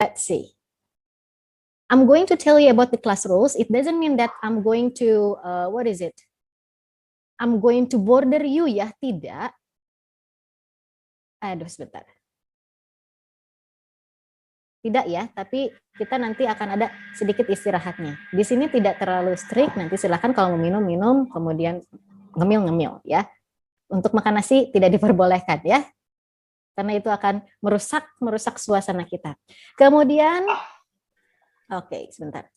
Let's see. I'm going to tell you about the class rules. It doesn't mean that I'm going to, I'm going to border you ya, tidak. Aduh, sebentar. Tidak ya, tapi kita nanti akan ada sedikit istirahatnya. Di sini tidak terlalu strict, nanti silakan kalau mau minum, kemudian ngemil ya. Untuk makan nasi tidak diperbolehkan ya. Karena itu akan merusak suasana kita. Kemudian, oke, sebentar.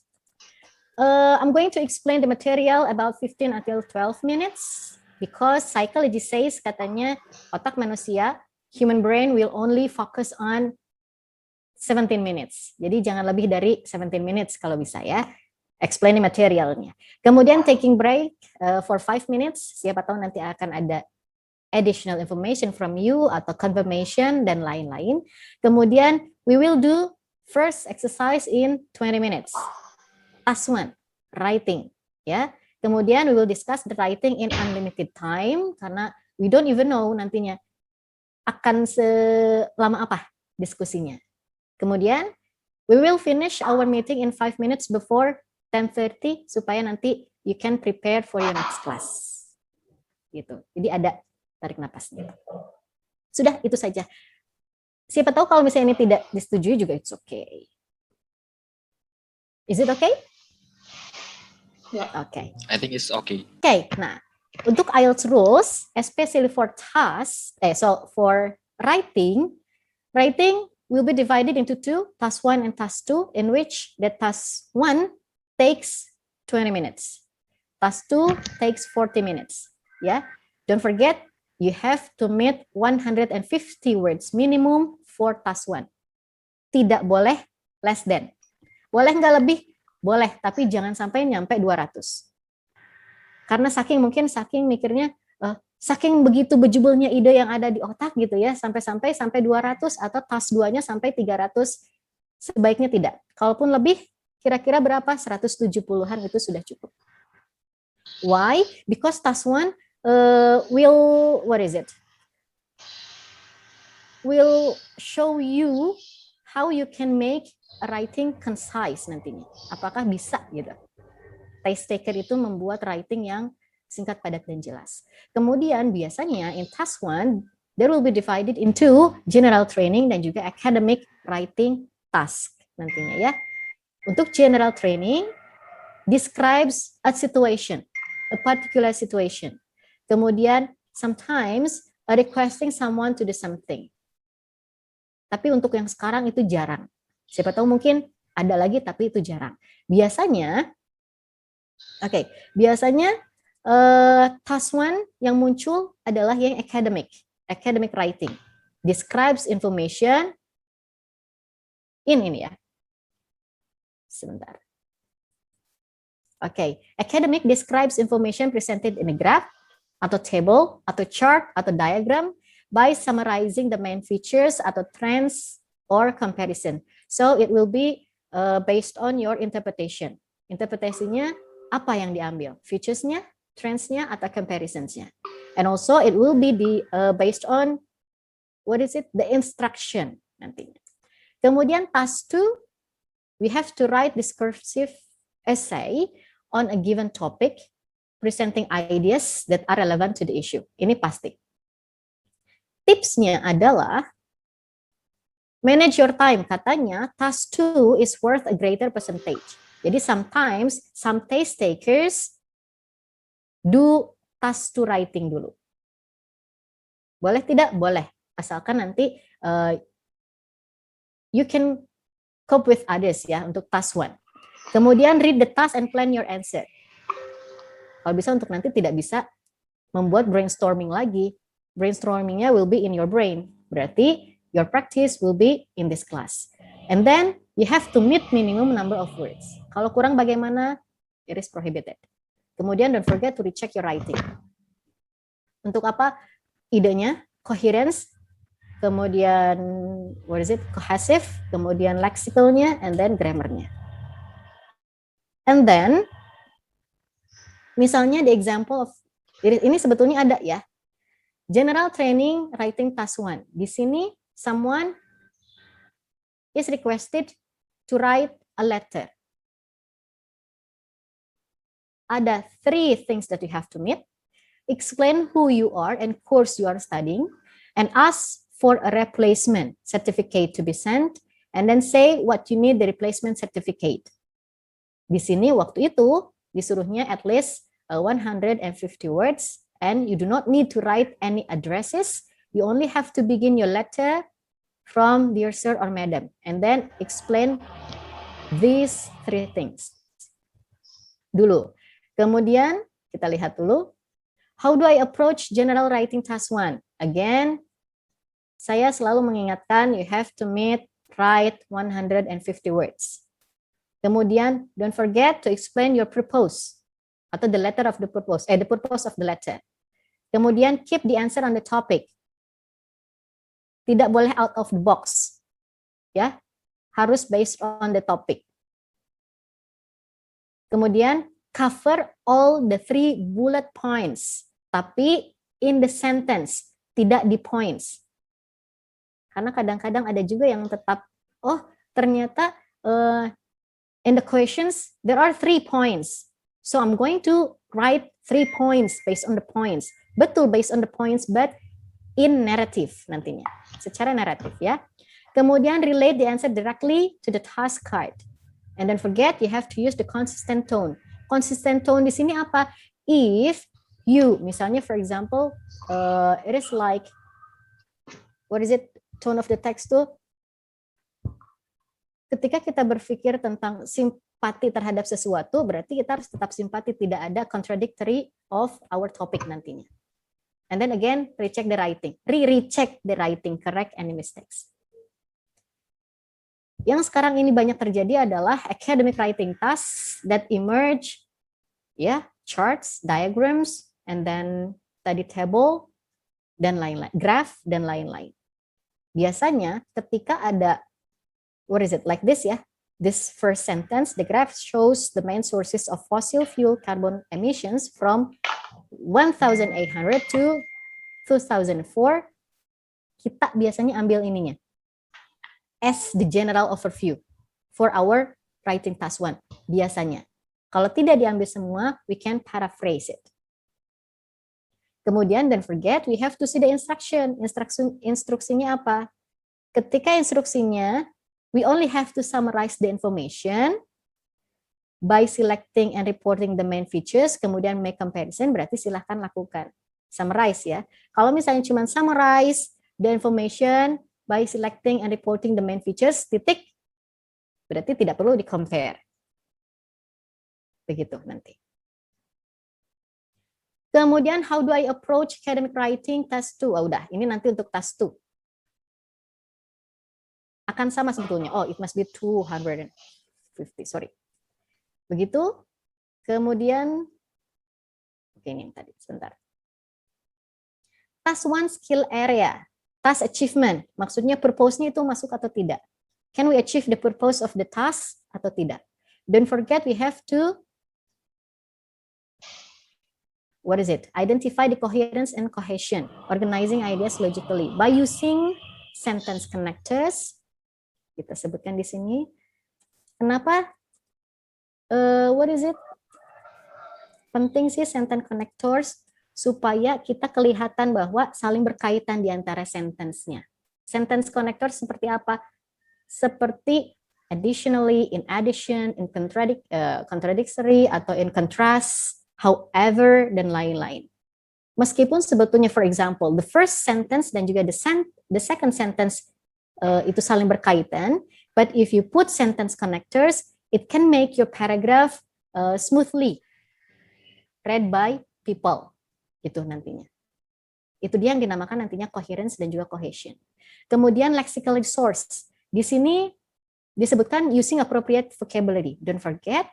I'm going to explain the material about 15 until 12 minutes because psychology says katanya otak manusia, human brain will only focus on 17 minutes. Jadi jangan lebih dari 17 minutes kalau bisa ya. Explain the materialnya. Kemudian taking break for 5 minutes. Siapa tahu nanti akan ada additional information from you atau confirmation dan lain-lain. Kemudian we will do first exercise in 20 minutes. Task 1, writing, ya. Kemudian we will discuss the writing in unlimited time karena we don't even know nantinya akan selama apa diskusinya. Kemudian we will finish our meeting in 5 minutes before 10:30 supaya nanti you can prepare for your next class. Gitu. Jadi ada tarik napasnya. Sudah, itu saja. Siapa tahu kalau misalnya ini tidak disetujui juga it's okay. Is it okay? Yeah. Okay. I think it's okay. Okay, nah untuk IELTS rules, especially for tasks, for writing will be divided into two, task 1 and task 2, in which the task 1 takes 20 minutes, task 2 takes 40 minutes. Yeah, don't forget you have to meet 150 words minimum for task 1. Tidak boleh less than. Boleh nggak lebih? Boleh, tapi jangan sampai nyampe 200. Karena saking mikirnya, saking begitu bejubelnya ide yang ada di otak gitu ya, sampai 200 atau task 2-nya sampai 300, sebaiknya tidak. Kalaupun lebih, kira-kira berapa? 170-an itu sudah cukup. Why? Because task 1 will show you how you can make writing concise nantinya. Apakah bisa gitu. Test taker itu membuat writing yang singkat, padat, dan jelas. Kemudian biasanya in task 1, there will be divided into general training dan juga academic writing task nantinya ya. Untuk general training, describes a situation, a particular situation. Kemudian sometimes requesting someone to do something. Tapi untuk yang sekarang itu jarang. Siapa tahu mungkin ada lagi tapi itu jarang. Biasanya task 1 yang muncul adalah yang academic writing. Describes information in ini ya. Sebentar. Academic describes information presented in a graph atau table atau chart atau diagram by summarizing the main features atau trends or comparison. So it will be based on your interpretation. Interpretasinya apa yang diambil? Features-nya, trends-nya, atau comparisons-nya. And also it will be based on the instruction nantinya. Kemudian task 2, we have to write discursive essay on a given topic, presenting ideas that are relevant to the issue. Ini pasti. Tipsnya adalah manage your time. Katanya task 2 is worth a greater percentage. Jadi sometimes some test takers do task 2 writing dulu. Boleh tidak? Boleh. Asalkan nanti you can cope with others ya untuk task 1. Kemudian read the task and plan your answer. Kalau bisa untuk nanti tidak bisa membuat brainstorming lagi. Brainstormingnya will be in your brain. Berarti your practice will be in this class. And then you have to meet minimum number of words. Kalau kurang bagaimana? It is prohibited. Kemudian don't forget to recheck your writing. Untuk apa? Idenya, coherence, kemudian cohesive, kemudian lexicalnya, and then grammarnya. And then, misalnya the example of, ini sebetulnya ada ya, general training writing task 1. Di sini someone is requested to write a letter. Ada 3 things that you have to meet. Explain who you are and course you are studying, and ask for a replacement certificate to be sent, and then say what you need the replacement certificate. Di sini waktu itu disuruhnya at least 150 words, and you do not need to write any addresses. You only have to begin your letter from dear sir or madam, and then explain these 3 things dulu. Kemudian kita lihat dulu, how do I approach general writing task 1? Again, saya selalu mengingatkan you have to write 150 words. Kemudian don't forget to explain your purpose atau the letter of the purpose, the purpose of the letter. Kemudian keep the answer on the topic. Tidak boleh out of the box. Ya, harus based on the topic. Kemudian cover all the 3 bullet points, tapi in the sentence, tidak di points. Karena kadang-kadang ada juga yang tetap, oh ternyata in the questions there are 3 points, so I'm going to write 3 points based on the points. Betul, based on the points, but in narrative nantinya, secara naratif ya. Kemudian relate the answer directly to the task card. And don't forget you have to use the consistent tone. Consistent tone di sini apa? If you, misalnya for example, it is like, what is it, tone of the text tuh? Ketika kita berpikir tentang simpati terhadap sesuatu, berarti kita harus tetap simpati, tidak ada contradictory of our topic nantinya. And then again, recheck the writing, recheck the writing, correct any mistakes. Yang sekarang ini banyak terjadi adalah academic writing tasks that emerge, ya, charts, diagrams, and then study table, dan lain-lain, graph, dan lain-lain. Biasanya ketika ada, what is it, like this ya, this first sentence, the graph shows the main sources of fossil fuel carbon emissions from 1800 to 2004, kita biasanya ambil ininya as the general overview for our writing task 1, biasanya. Kalau tidak diambil semua, we can paraphrase it. Kemudian, don't forget, we have to see the instruction. Instruksinya apa? Ketika instruksinya, we only have to summarize the information by selecting and reporting the main features, kemudian make comparison, berarti silahkan lakukan. Summarize ya. Kalau misalnya cuma summarize the information by selecting and reporting the main features, titik, berarti tidak perlu di-compare. Begitu nanti. Kemudian, how do I approach academic writing task 2? Oh, udah, ini nanti untuk task 2. Akan sama sebetulnya. Oh, it must be 250, sorry. Begitu. Kemudian, oke, ini tadi, sebentar. Task 1 skill area. Task achievement, maksudnya purpose-nya itu masuk atau tidak. Can we achieve the purpose of the task atau tidak? Don't forget we have to, what is it? Identify the coherence and cohesion, organizing ideas logically by using sentence connectors. Kita sebutkan di sini. Kenapa? What is it? Penting sih sentence connectors, supaya kita kelihatan bahwa saling berkaitan di antara sentence-nya. Sentence connector seperti apa? Seperti additionally, in addition, in contradictory, atau in contrast, however, dan lain-lain. Meskipun sebetulnya, for example, the first sentence dan juga the second sentence itu saling berkaitan, but if you put sentence connectors, it can make your paragraph smoothly read by people. Itu nantinya. Itu dia yang dinamakan nantinya coherence dan juga cohesion. Kemudian lexical resource. Di sini disebutkan using appropriate vocabulary. Don't forget,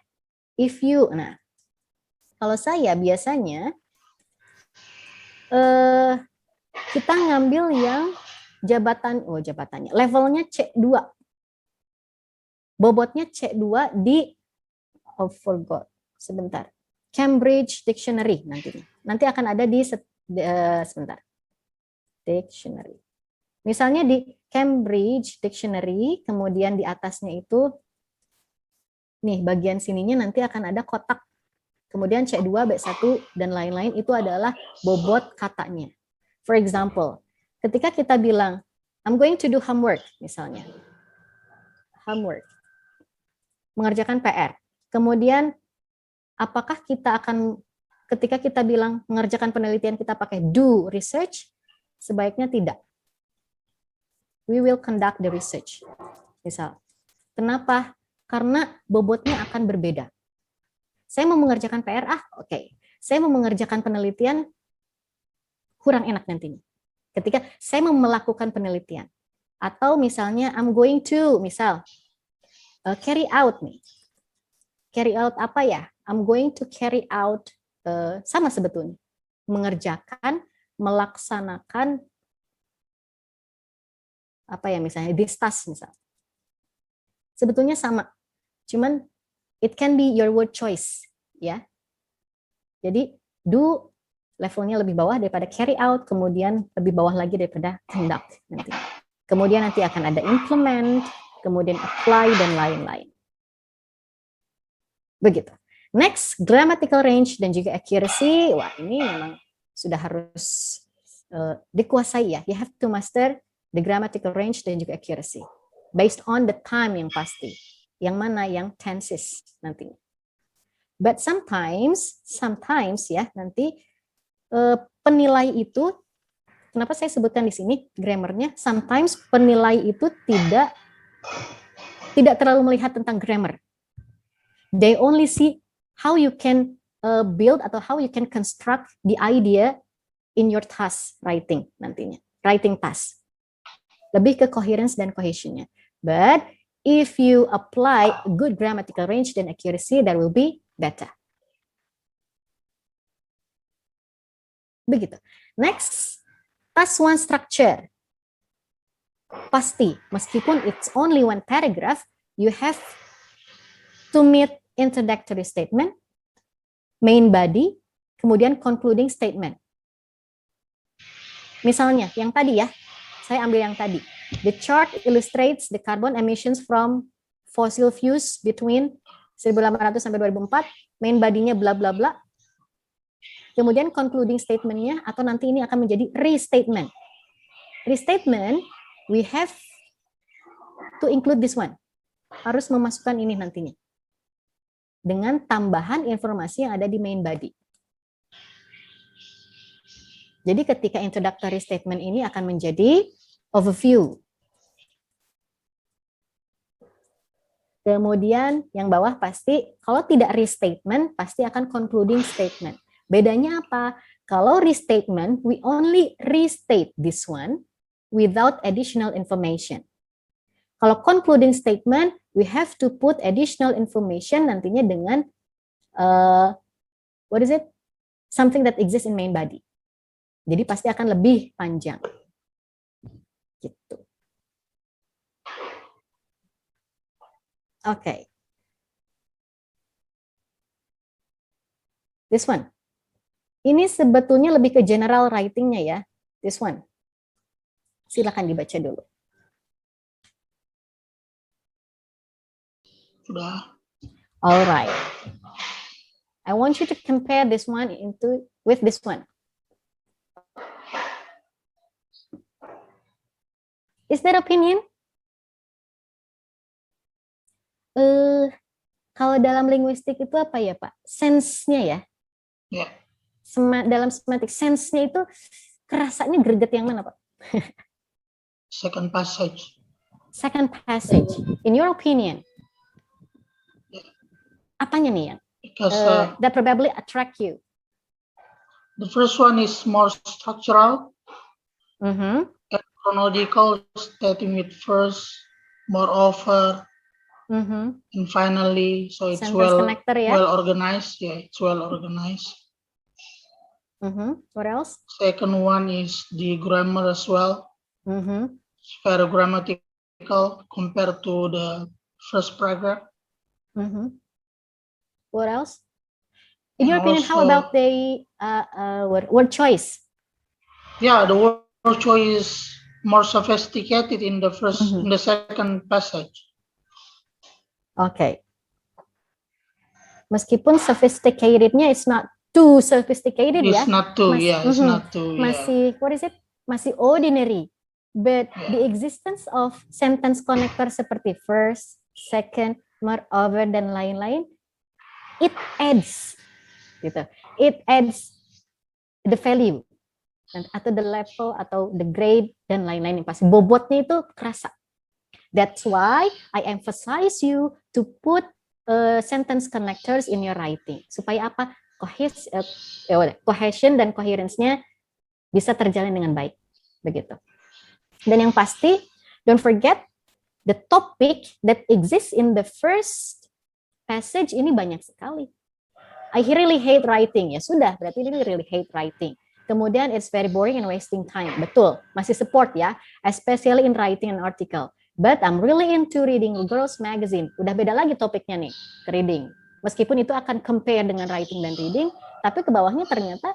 if you, nah, kalau saya biasanya kita ngambil yang jabatannya, levelnya C2. Bobotnya C2 di, forgot, sebentar. Cambridge Dictionary nantinya. Nanti akan ada di sebentar. Dictionary. Misalnya di Cambridge Dictionary, kemudian di atasnya itu, nih bagian sininya nanti akan ada kotak. Kemudian C2, B1, dan lain-lain itu adalah bobot katanya. For example, ketika kita bilang, I'm going to do homework, misalnya. Homework. Mengerjakan PR. Kemudian, apakah kita akan, ketika kita bilang mengerjakan penelitian kita pakai do research, sebaiknya tidak. We will conduct the research. Misal. Kenapa? Karena bobotnya akan berbeda. Saya mau mengerjakan PR, oke. Saya mau mengerjakan penelitian, kurang enak nantinya. Ketika saya mau melakukan penelitian. Atau misalnya, I'm going to, misal, carry out nih. Carry out apa ya? I'm going to carry out, sama sebetulnya. Mengerjakan, melaksanakan, apa ya misalnya, this task misal. Sebetulnya sama. Cuman, it can be your word choice, ya. Jadi, do levelnya lebih bawah daripada carry out, kemudian lebih bawah lagi daripada conduct nanti. Kemudian nanti akan ada implement, kemudian apply, dan lain-lain. Begitu. Next, grammatical range dan juga accuracy. Wah, ini memang sudah harus dikuasai ya. You have to master the grammatical range dan juga accuracy. Based on the time yang pasti. Yang mana? Yang tenses nantinya. But sometimes ya nanti penilai itu, kenapa saya sebutkan di sini grammarnya? Sometimes penilai itu tidak terlalu melihat tentang grammar. They only see how you can build atau how you can construct the idea in your task writing nantinya, writing task. Lebih ke coherence dan cohesionnya. But if you apply good grammatical range dan accuracy, that will be better. Begitu. Next, task one structure. Pasti, meskipun it's only one paragraph, you have to meet introductory statement, main body, kemudian concluding statement. Misalnya, yang tadi ya, saya ambil yang tadi. The chart illustrates the carbon emissions from fossil fuels between 1800 sampai 2004, main body-nya bla bla bla. Kemudian concluding statement-nya atau nanti ini akan menjadi restatement. Restatement, we have to include this one. Harus memasukkan ini nantinya. Dengan tambahan informasi yang ada di main body. Jadi ketika introductory statement ini akan menjadi overview. Kemudian yang bawah pasti, kalau tidak restatement, pasti akan concluding statement. Bedanya apa? Kalau restatement, we only restate this one without additional information. Kalau concluding statement, we have to put additional information nantinya dengan, what is it? Something that exists in main body. Jadi pasti akan lebih panjang. Gitu. Okay. This one. Ini sebetulnya lebih ke general writing-nya ya. This one. Silakan dibaca dulu. Sudah. Alright. I want you to compare this one with this one. Is there opinion? Kalau dalam linguistik itu apa ya Pak? Sense-nya ya? Ya. Dalam semantik, sense-nya itu kerasanya greget yang mana Pak? Second passage. Second passage. In your opinion? Yeah. Apanya nih yang Because that probably attract you? the first one is more structural. Mm-hmm. And chronological, starting with first, moreover, Mm-hmm. and finally, so it's Sentence connector, yeah? well organized. Yeah, it's well organized. Mm-hmm. What else? Second one is the grammar as well. Mm-hmm. It's very grammatical compared to the first paragraph. Mm-hmm. What else? In your opinion, how about the word choice? Yeah, the word choice more sophisticated in the Mhm. in the second passage. Okay. Meskipun sophisticatednya is not too sophisticated ya, It's not too, yeah, it's not too, yeah. masih what is it? Masih ordinary. But Yeah. the existence of sentence connector seperti first, second, moreover dan lain-lain, it adds gitu. It adds the value atau the level atau the grade dan lain-lain, pasti bobotnya itu kerasa. That's why I emphasize you to put sentence connectors in your writing, supaya apa? Cohesion dan coherence-nya bisa terjalin dengan baik, begitu. Dan yang pasti, don't forget the topic that exists in the first passage ini banyak sekali. I really hate writing, ya sudah, berarti ini really hate writing. Kemudian it's very boring and wasting time, betul, masih support ya, especially in writing an article. But I'm really into reading girls magazine. Udah beda lagi topiknya nih, ke reading. Meskipun itu akan compare dengan writing dan reading, tapi ke bawahnya ternyata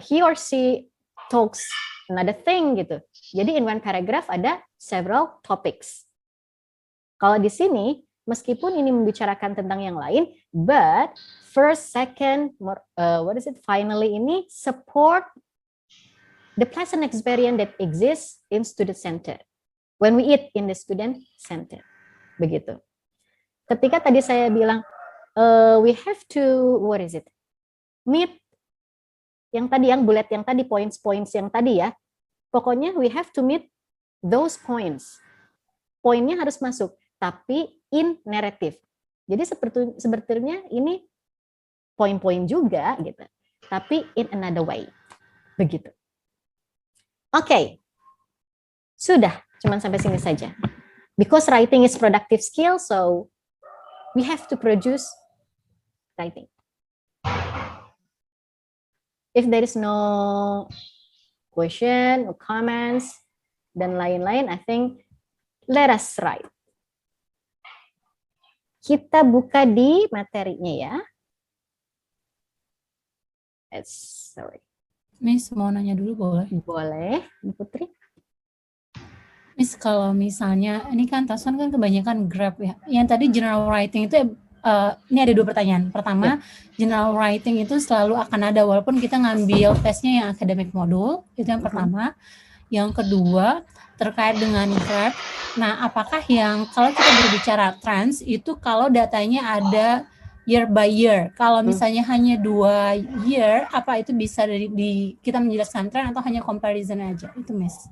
he or she talks another thing gitu. Jadi in one paragraph ada several topics. Kalau di sini, meskipun ini membicarakan tentang yang lain, but first, second, finally ini support the pleasant experience that exists in student center. When we eat in the student center, begitu. Ketika tadi saya bilang we have to meet yang tadi, yang bullet yang tadi, points yang tadi ya. Pokoknya we have to meet those points. Poinnya harus masuk, tapi in narrative. Jadi sebetulnya ini poin-poin juga gitu, tapi in another way, begitu. Oke. Sudah. Cuman sampai sini saja. Because writing is productive skill, so we have to produce writing. If there is no question or comments dan lain-lain, I think let us write. Kita buka di materinya ya. Sorry. Miss mau nanya dulu boleh? Boleh, Putri. Miss, kalau misalnya, ini kan Taswan kan kebanyakan Grab ya. Yang tadi general writing itu, ini ada 2 pertanyaan. Pertama, general writing itu selalu akan ada walaupun kita ngambil tesnya yang academic module, itu yang pertama. Yang kedua, terkait dengan Grab. Nah, apakah yang kalau kita berbicara trends, itu kalau datanya ada year by year. Kalau misalnya hanya 2 year, apa itu bisa kita menjelaskan trend atau hanya comparison aja? Itu, Miss.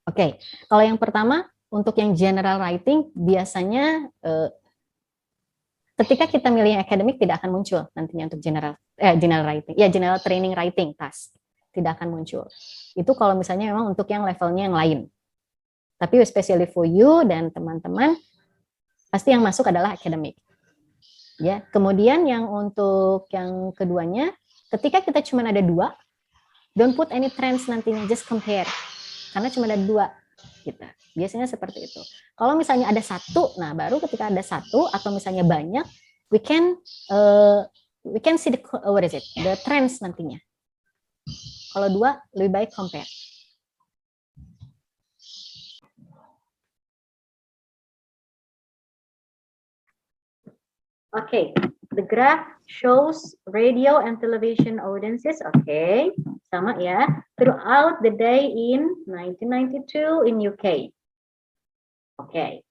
Oke, kalau yang pertama untuk yang general writing biasanya ketika kita milih yang akademik tidak akan muncul nantinya untuk general writing, ya general training writing task tidak akan muncul. Itu kalau misalnya memang untuk yang levelnya yang lain. Tapi especially for you dan teman-teman pasti yang masuk adalah akademik. Ya, kemudian yang untuk yang keduanya, ketika kita cuma ada 2, don't put any trends nantinya, just compare. Karena cuma ada 2 gitu. Biasanya seperti itu. Kalau misalnya ada 1, nah baru ketika ada 1 atau misalnya banyak, we can see the trends nantinya. Kalau 2 lebih baik compare. Okay, the graph shows radio and television audiences. Okay, sama ya. Throughout the day in 1992 in UK. Okay,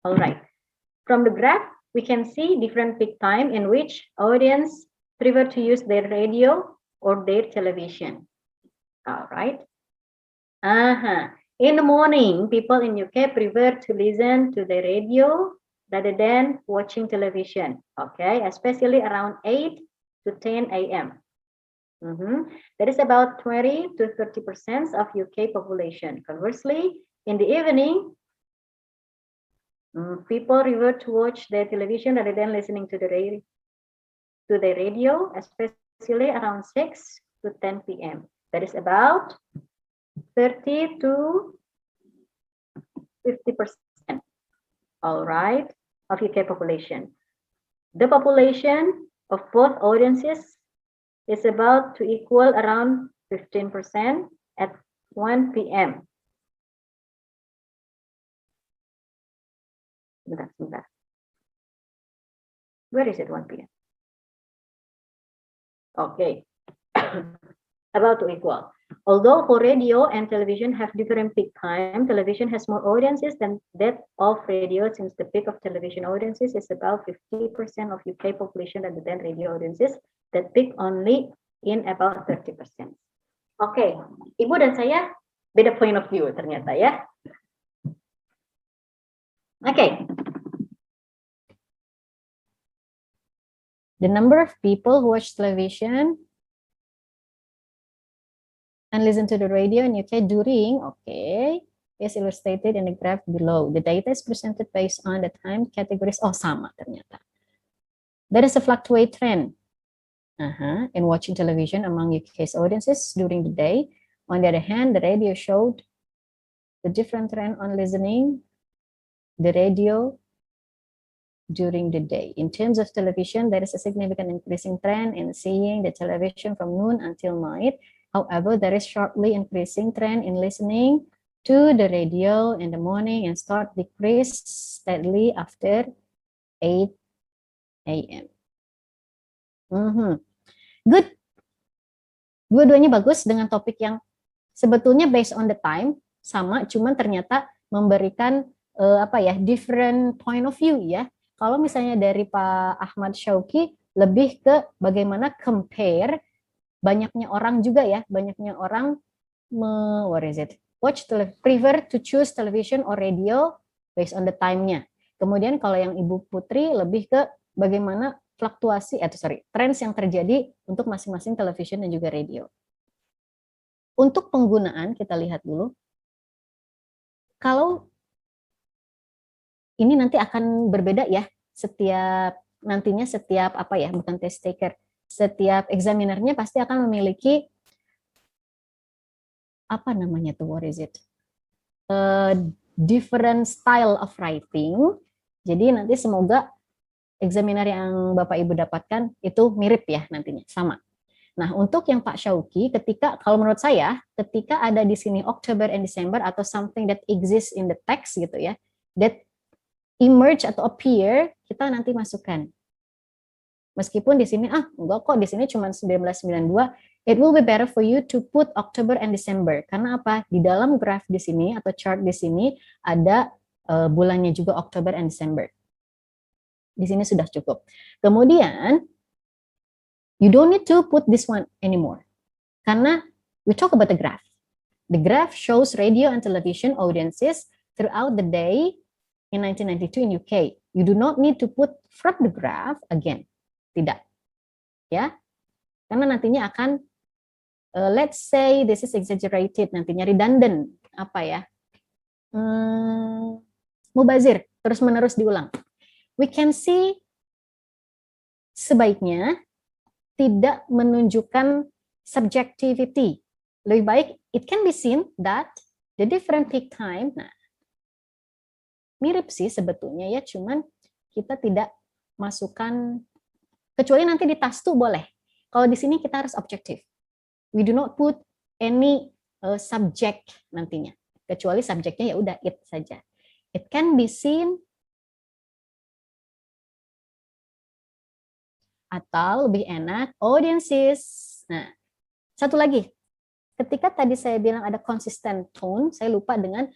all right. From the graph, we can see different peak time in which audience prefer to use their radio or their television. All right. In the morning, people in UK prefer to listen to the radio rather than watching television. Okay, especially around 8 to 10 a.m. That is about 20 to 30% of UK population. Conversely, in the evening, people prefer to watch their television rather than listening to the radio, especially around 6 to 10 p.m. That is about 30 to 50%, all right, of UK population. The population of both audiences is about to equal around 15% at 1 p.m. Sebentar. Where is it 1 p.m.? Okay. About to equal. Although for radio and television have different peak time, television has more audiences than that of radio, since the peak of television audiences is about 50% of UK population rather than radio audiences that peak only in about 30%. Oke, Ibu dan saya beda point of view ternyata ya. Oke. The number of people who watch television and listen to the radio in UK during, is illustrated in the graph below. The data is presented based on the time categories. Oh, sama ternyata. There is a fluctuate trend in watching television among UK's audiences during the day. On the other hand, the radio showed the different trend on listening the radio during the day. In terms of television, there is a significant increasing trend in seeing the television from noon until night. However, there is sharply increasing trend in listening to the radio in the morning and start decrease steadily after 8 a.m. Good. Dua-duanya bagus dengan topik yang sebetulnya based on the time sama, cuman ternyata memberikan different point of view ya. Kalau misalnya dari Pak Ahmad Syauqi lebih ke bagaimana compare banyaknya orang juga ya, banyaknya orang prefer to choose television or radio based on the time-nya. Kemudian kalau yang Ibu Putri lebih ke bagaimana fluktuasi trends yang terjadi untuk masing-masing television dan juga radio. Untuk penggunaan kita lihat dulu. Kalau ini nanti akan berbeda ya, setiap test taker, setiap examinernya pasti akan memiliki different style of writing. Jadi nanti semoga examiner yang Bapak Ibu dapatkan itu mirip ya nantinya, sama. Nah, untuk yang Pak Syauqi, kalau menurut saya, ketika ada di sini October and December atau something that exists in the text gitu ya, that emerge atau appear, kita nanti masukkan. Meskipun di sini enggak kok, di sini cuma 1992, it will be better for you to put October and December. Karena apa? Di dalam graph di sini atau chart di sini ada bulannya juga October and December. Di sini sudah cukup. Kemudian you don't need to put this one anymore. Karena we talk about the graph. The graph shows radio and television audiences throughout the day in 1992 in UK. You do not need to put from the graph again. Tidak. Ya. Karena nantinya akan let's say this is exaggerated, nantinya redundant, mubazir, terus-menerus diulang. We can see sebaiknya tidak menunjukkan subjectivity. Lebih baik, it can be seen that the different peak time, mirip sih sebetulnya ya, cuman kita tidak masukkan, kecuali nanti di tastu boleh. Kalau di sini kita harus objektif. We do not put any subject nantinya, kecuali subjeknya ya udah it saja. It can be seen, atau lebih enak audiences. Nah, satu lagi, ketika tadi saya bilang ada consistent tone, saya lupa dengan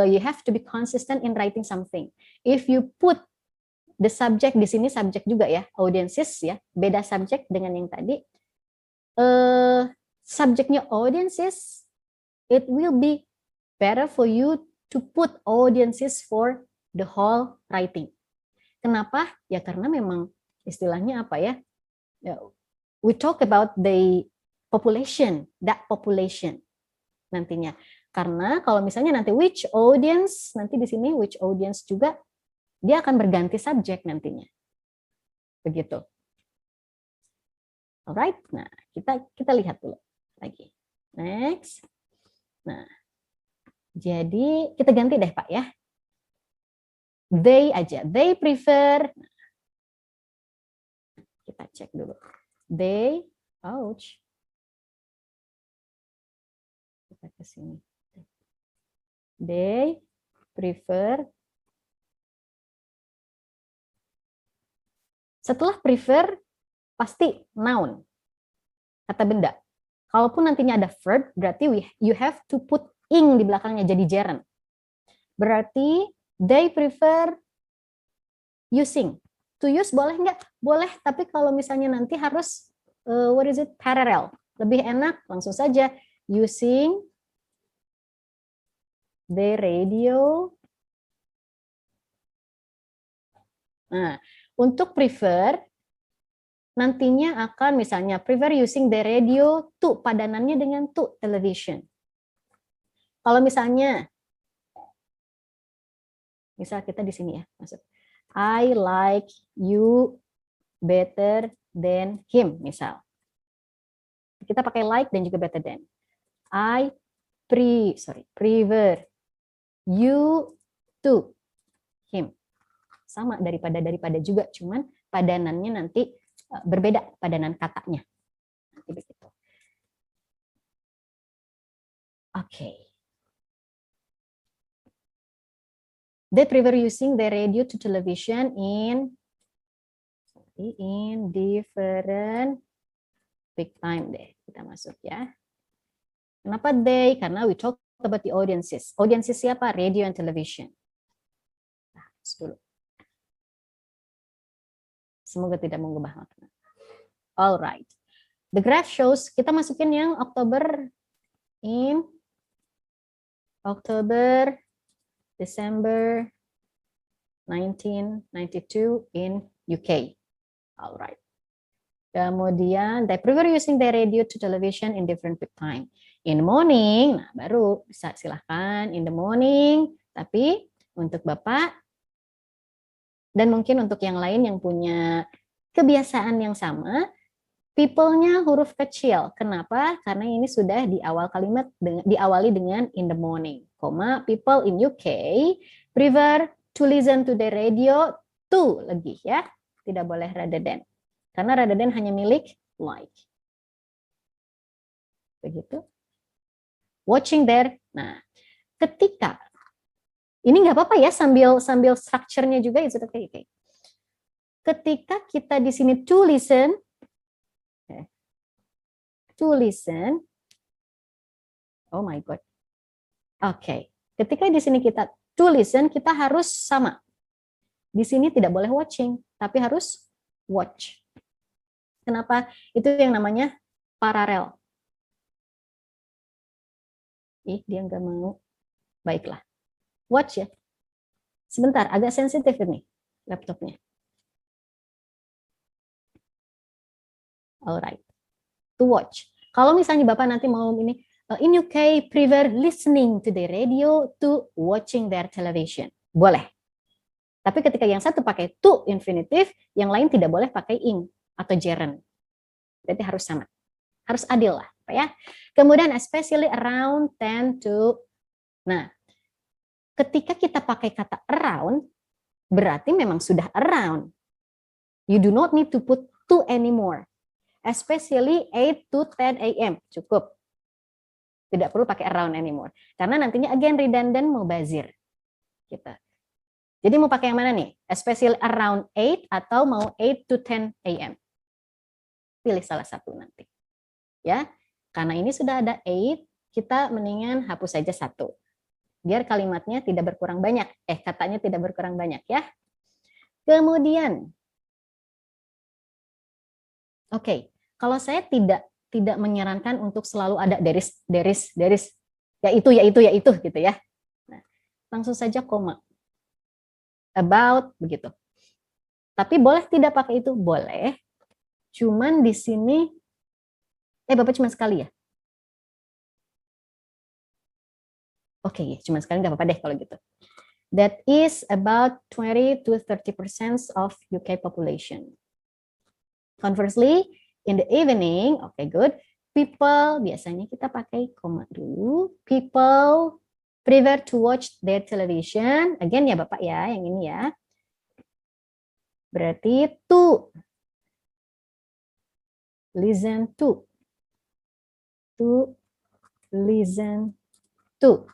you have to be consistent in writing something. If you put the subject di sini, subject juga ya, audiences ya, beda subject dengan yang tadi. Subjeknya audiences, it will be better for you to put audiences for the whole writing. Kenapa? Ya karena memang istilahnya we talk about the population, that population nantinya. Karena kalau misalnya nanti which audience, nanti di sini which audience juga, dia akan berganti subjek nantinya. Begitu. Alright, nah kita lihat dulu lagi. Next. Nah, jadi kita ganti deh Pak ya. They aja, they prefer. Kita cek dulu. They Ouch. Kita ke sini. They prefer. Setelah prefer, pasti noun. Kata benda. Kalaupun nantinya ada verb, berarti you have to put ing di belakangnya, jadi gerund. Berarti they prefer using. To use boleh nggak? Boleh, tapi kalau misalnya nanti harus parallel. Lebih enak, langsung saja using the radio. Nah, untuk prefer, nantinya akan misalnya prefer using the radio to, padanannya dengan to television. Kalau misalnya, misal kita di sini ya, masuk. I like you better than him, misal. Kita pakai like dan juga better than. I prefer you to him. Sama daripada juga, cuman padanannya nanti berbeda, padanan katanya. Nanti begitu. Oke. They prefer using the radio to television in different peak time deh. Kita masuk ya. Kenapa they? Karena we talk about the audiences. Audiences siapa? Radio and television. Nah, dulu. Semoga tidak mengubah makna. Alright. The graph shows, kita masukin yang Oktober, December 1992 in UK. Alright. Kemudian, they prefer using the radio to television in different peak time. In the morning, nah baru bisa silahkan in the morning, tapi untuk Bapak, dan mungkin untuk yang lain yang punya kebiasaan yang sama, people-nya huruf kecil. Kenapa? Karena ini sudah di awal kalimat diawali dengan in the morning. People in UK prefer to listen to the radio to lagi ya. Tidak boleh rather than. Karena rather than hanya milik like. Begitu. Watching there. Nah, ketika ini nggak apa-apa ya, sambil structure-nya juga itu okay. Ketika kita di sini to listen, oh my god, oke. Ketika di sini kita to listen, kita harus sama. Di sini tidak boleh watching, tapi harus watch. Kenapa? Itu yang namanya paralel. Dia nggak mau. Baiklah. Watch ya. Sebentar, agak sensitif ini laptopnya. Alright. To watch. Kalau misalnya Bapak nanti mau ini, in UK prefer listening to the radio to watching their television. Boleh. Tapi ketika yang satu pakai to infinitive, yang lain tidak boleh pakai ing atau gerund. Berarti harus sama. Harus adil lah, Pak ya. Kemudian especially around 10 to. Nah, ketika kita pakai kata around, berarti memang sudah around. You do not need to put to anymore. Especially 8 to 10 a.m. Cukup. Tidak perlu pakai around anymore. Karena nantinya again redundant mubazir. Gitu. Jadi mau pakai yang mana nih? Especially around 8 atau mau 8 to 10 a.m. Pilih salah satu nanti. Ya. Karena ini sudah ada 8, kita mendingan hapus saja 1. Biar kalimatnya tidak berkurang banyak. Katanya tidak berkurang banyak ya. Kemudian, oke, kalau saya tidak menyarankan untuk selalu ada there is, ya itu gitu ya. Nah, langsung saja koma. About begitu. Tapi boleh tidak pakai itu? Boleh. Cuman di sini Bapak cuma sekali ya? Oke, cuma sekali nggak apa-apa deh kalau gitu. That is about 20 to 30% of UK population. Conversely, in the evening, okay good, people, biasanya kita pakai koma dulu, people prefer to watch their television, again ya Bapak ya, yang ini ya. Berarti to listen to. To listen to.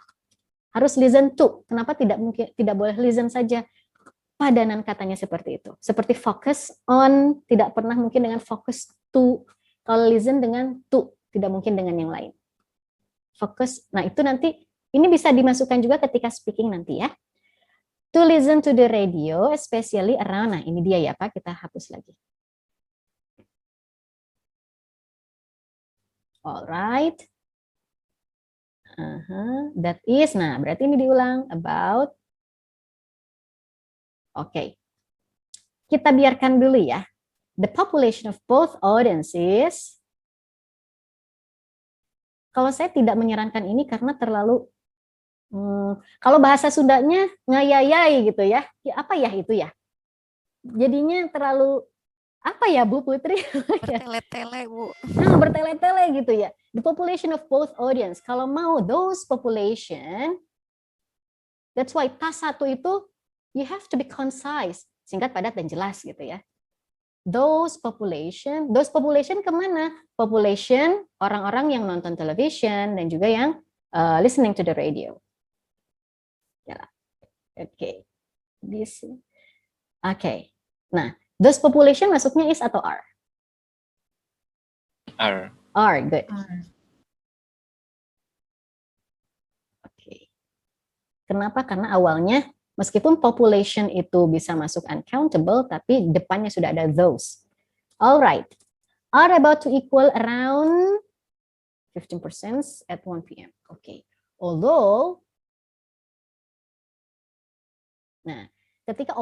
Harus listen to. Kenapa tidak boleh listen saja? Padanan katanya seperti itu. Seperti focus on, tidak pernah mungkin dengan focus to. Kalau listen dengan to, tidak mungkin dengan yang lain. Fokus. Nah, itu nanti ini bisa dimasukkan juga ketika speaking nanti ya. To listen to the radio, especially around. Nah, ini dia ya Pak, kita hapus lagi. Alright. That is, nah berarti ini diulang about. Oke. Kita biarkan dulu ya. The population of both audiences. Kalau saya tidak menyarankan ini karena terlalu kalau bahasa Sundanya ngayayai gitu ya. Apa ya itu ya? Jadinya terlalu apa ya Bu Putri? Bertele-tele Bu. Nah, bertele-tele gitu ya. The population of both audience. Kalau mau those population, that's why tas satu itu you have to be concise, singkat, padat, dan jelas gitu ya. Those population kemana? Population orang-orang yang nonton television dan juga yang listening to the radio. Ya, oke. This, oke. Nah, those population masuknya is atau are? Are. Are, good. Oke. Kenapa? Karena awalnya meskipun population itu bisa masuk uncountable, tapi depannya sudah ada those. Alright. Are about to equal around 15% at 1 p.m. Okay. Although, nah, ketika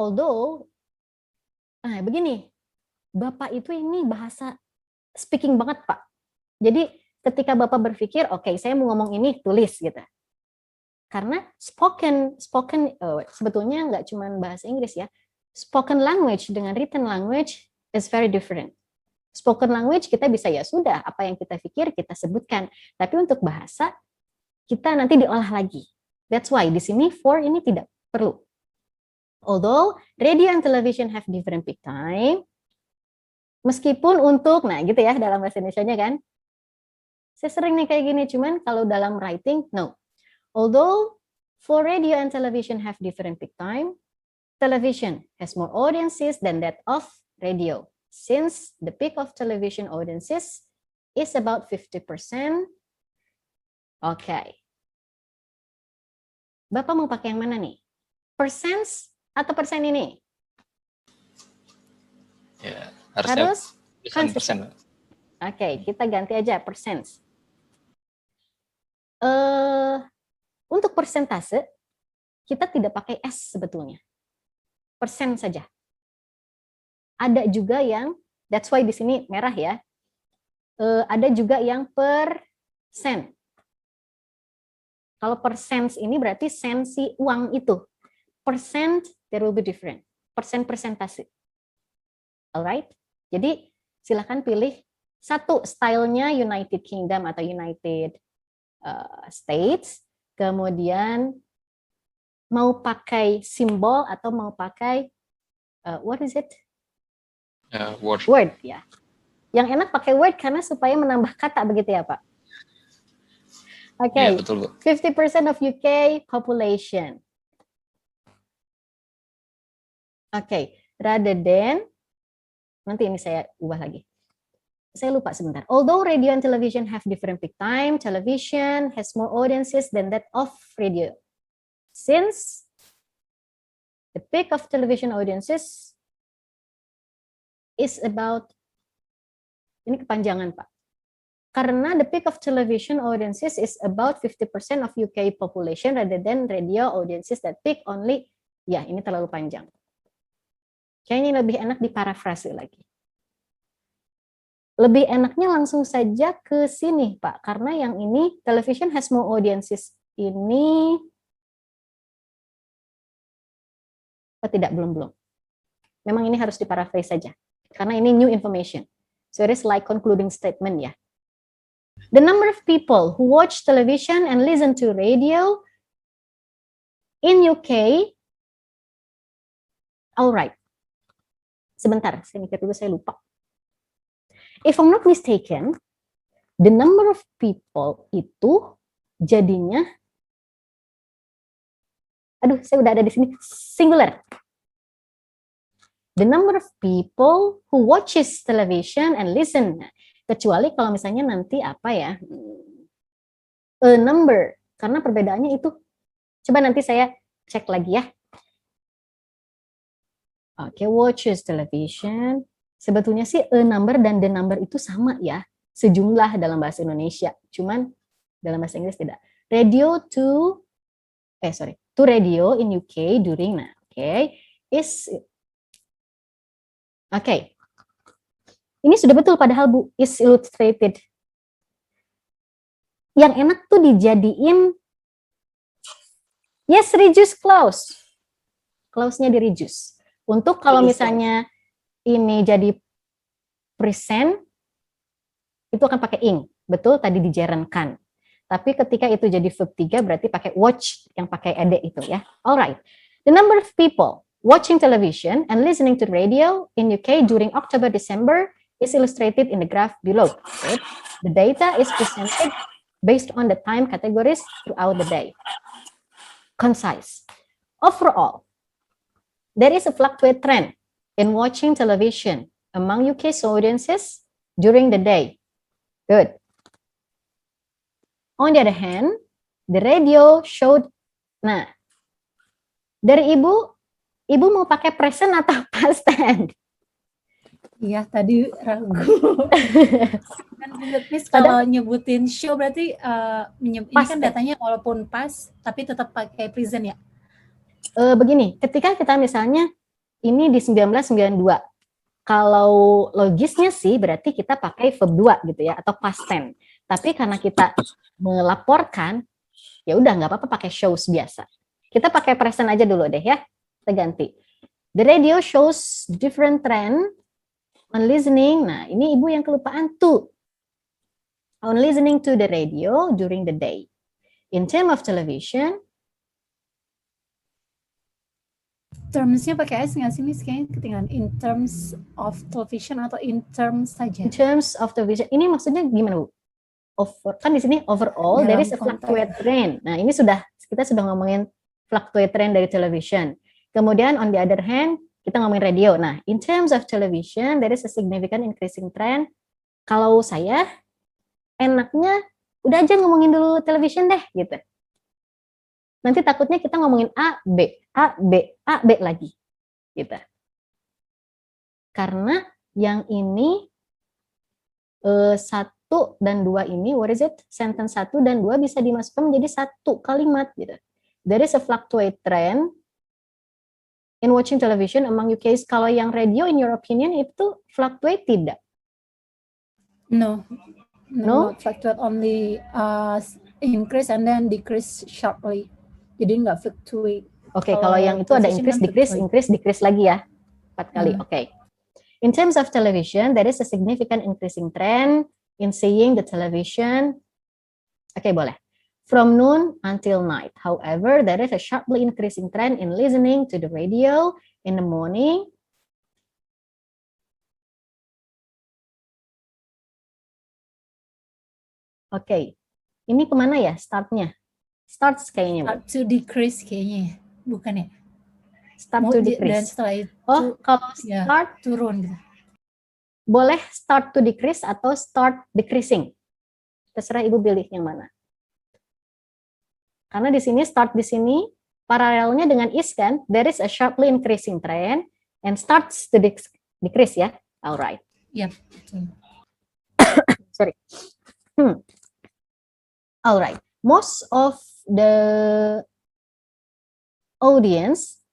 begini, Bapak itu ini bahasa speaking banget, Pak. Jadi ketika Bapak berpikir, oke, saya mau ngomong ini, tulis gitu. Karena spoken sebetulnya nggak cuma bahasa Inggris ya. Spoken language dengan written language is very different. Spoken language kita bisa ya sudah, apa yang kita pikir kita sebutkan. Tapi untuk bahasa kita nanti diolah lagi. That's why di sini for ini tidak perlu. Although radio and television have different peak time, meskipun untuk, nah gitu ya dalam bahasa Indonesianya kan. Saya sering nih kayak gini, cuman kalau dalam writing, no. Although for radio and television have different peak time, television has more audiences than that of radio. Since the peak of television audiences is about 50%. Okay. Bapak mau pakai yang mana nih? Percents atau persen ini? Ya, harus persen. Oke, kita ganti aja percents. Untuk persentase, kita tidak pakai S sebetulnya. Persen saja. Ada juga yang, that's why di sini merah ya. Ada juga yang persen. Kalau persen ini berarti sensi uang itu. Percent, there will be different. Persen persentase. Alright? Jadi silakan pilih satu stylenya United Kingdom atau United States. Kemudian mau pakai simbol atau mau pakai what is it? Word ya. Yang enak pakai word karena supaya menambah kata begitu ya Pak. Oke. Ya, betul, Bu. 50% of UK population. Oke, rather than nanti ini saya ubah lagi. Saya lupa sebentar. Although radio and television have different peak time, television has more audiences than that of radio. Since the peak of television audiences is about, ini kepanjangan Pak. Karena the peak of television audiences is about 50% of UK population rather than radio audiences that peak only, ya ini terlalu panjang. Kayaknya lebih enak diparafrase lagi. Lebih enaknya langsung saja ke sini, Pak. Karena yang ini, television has more audiences ini, tidak, belum. Memang ini harus diparaphrase saja. Karena ini new information. So it is like concluding statement ya. The number of people who watch television and listen to radio in UK, alright. Sebentar, saya mikir dulu, saya lupa. If I'm not mistaken, the number of people itu jadinya, aduh, saya udah ada di sini, singular. The number of people who watches television and listen. Kecuali kalau misalnya nanti apa ya, a number, karena perbedaannya itu, coba nanti saya cek lagi ya. Oke, watches television. Sebetulnya sih a number dan the number itu sama ya, sejumlah dalam bahasa Indonesia. Cuman dalam bahasa Inggris tidak. Radio to radio in UK during, nah, ini sudah betul padahal Bu, is illustrated. Yang enak tuh dijadiin, yes, reduce clause. Clause-nya di reduce. Untuk kalau misalnya ini jadi present, itu akan pakai ing. Betul, tadi dijerenkan. Tapi ketika itu jadi verb 3, berarti pakai watch, yang pakai ed itu ya. Alright. The number of people watching television and listening to radio in UK during October-December is illustrated in the graph below. Right? The data is presented based on the time categories throughout the day. Concise. Overall, there is a fluctuate trend in watching television among UK's audiences during the day. Good. On the other hand, the radio showed, nah, dari Ibu mau pakai present atau past tense? Iya, tadi ragu. Kan Miss kalau nyebutin show berarti ini kan datanya walaupun pas, tapi tetap pakai present ya? Begini, ketika kita misalnya ini di 1992, kalau logisnya sih berarti kita pakai verb 2 gitu ya, atau past tense. Tapi karena kita melaporkan, ya udah nggak apa-apa pakai shows biasa. Kita pakai present aja dulu deh ya. Kita ganti. The radio shows different trend on listening. Nah, ini Ibu yang kelupaan to. On listening to the radio during the day. In terms of television, terms-nya pakai S nggak sih, Miss? Kayaknya ketinggalan. In terms of television atau in terms saja? In terms of television. Ini maksudnya gimana, Bu? Kan di sini overall, there is a fluctuate trend. Nah, ini kita sudah ngomongin fluctuate trend dari television. Kemudian on the other hand, kita ngomongin radio. Nah, in terms of television, there is a significant increasing trend. Kalau saya, enaknya udah aja ngomongin dulu television deh, gitu. Nanti takutnya kita ngomongin A, B lagi, gitu. Karena yang ini 1 dan 2 ini, what is it? Sentence 1 dan 2 bisa dimasukkan menjadi satu kalimat, gitu. There is a fluctuate trend in watching television among UK's. Kalau yang radio, in your opinion, itu fluctuate tidak? No, not fluctuate, only increase and then decrease sharply. Jadi nggak fluctuate. Oke, kalau yang itu ada increase, decrease lagi ya, 4 kali. Oke. In terms of television, there is a significant increasing trend in seeing the television. Oke, boleh. From noon until night. However, there is a sharply increasing trend in listening to the radio in the morning. Oke, ini kemana ya startnya? Starts kayaknya. Start to decrease kayaknya, bukan ya? Start to decrease. Dan setelah itu, kalau start ya, turun gitu. Boleh start to decrease atau start decreasing. Terserah Ibu pilih yang mana. Karena di sini start di sini paralelnya dengan is kan, there is a sharply increasing trend and starts to decrease ya. Alright. Yep. Sorry. Alright. Most of the audience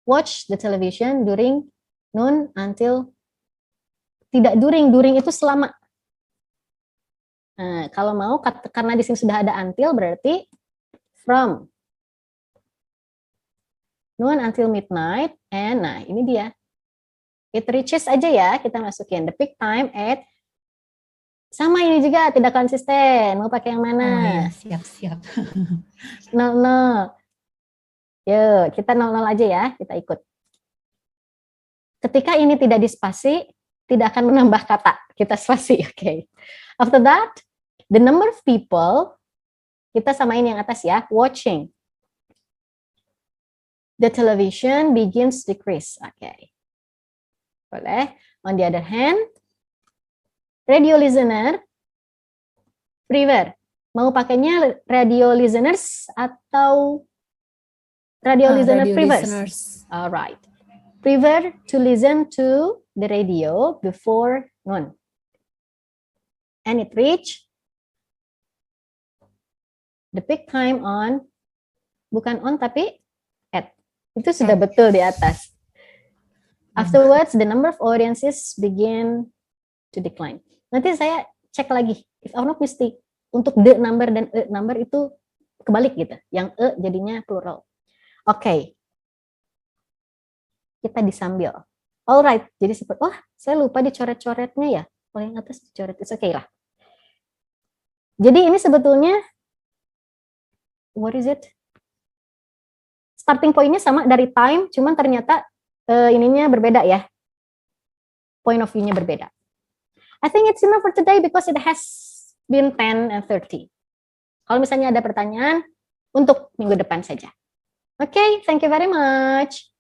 watch the television during noon until, tidak during itu selama. Nah, kalau mau karena di sini sudah ada until berarti from noon until midnight, and nah ini dia. It reaches aja ya, kita masukin the peak time at, sama ini juga tidak konsisten, mau pakai yang mana? Oh iya, siap. 00. Yuk, kita 00 aja ya, kita ikut. Ketika ini tidak dispasi, tidak akan menambah kata, kita spasi, oke. After that, the number of people, kita samain yang atas ya, watching. The television begins to decrease, oke. Boleh. On the other hand, radio listener, prefer. Mau pakainya radio listeners atau radio listener Radio prefers? listeners. Alright. Prefer to listen to the radio before noon. And it reach the peak time on, bukan on tapi at. Itu sudah betul di atas. Afterwards, the number of audiences begin to decline. Nanti saya cek lagi, if I'm not mistake, untuk the number dan a number itu kebalik gitu. Yang e jadinya plural. Oke. Kita disambil. Alright, jadi seperti, wah saya lupa dicoret-coretnya ya. Kalau yang atas dicoret, it's okay lah. Jadi ini sebetulnya, what is it? Starting point-nya sama dari time, cuman ternyata ininya berbeda ya. Point of view-nya berbeda. I think it's enough for today because it has been 10 and 30. Kalau misalnya ada pertanyaan, untuk minggu depan saja. Okay, thank you very much.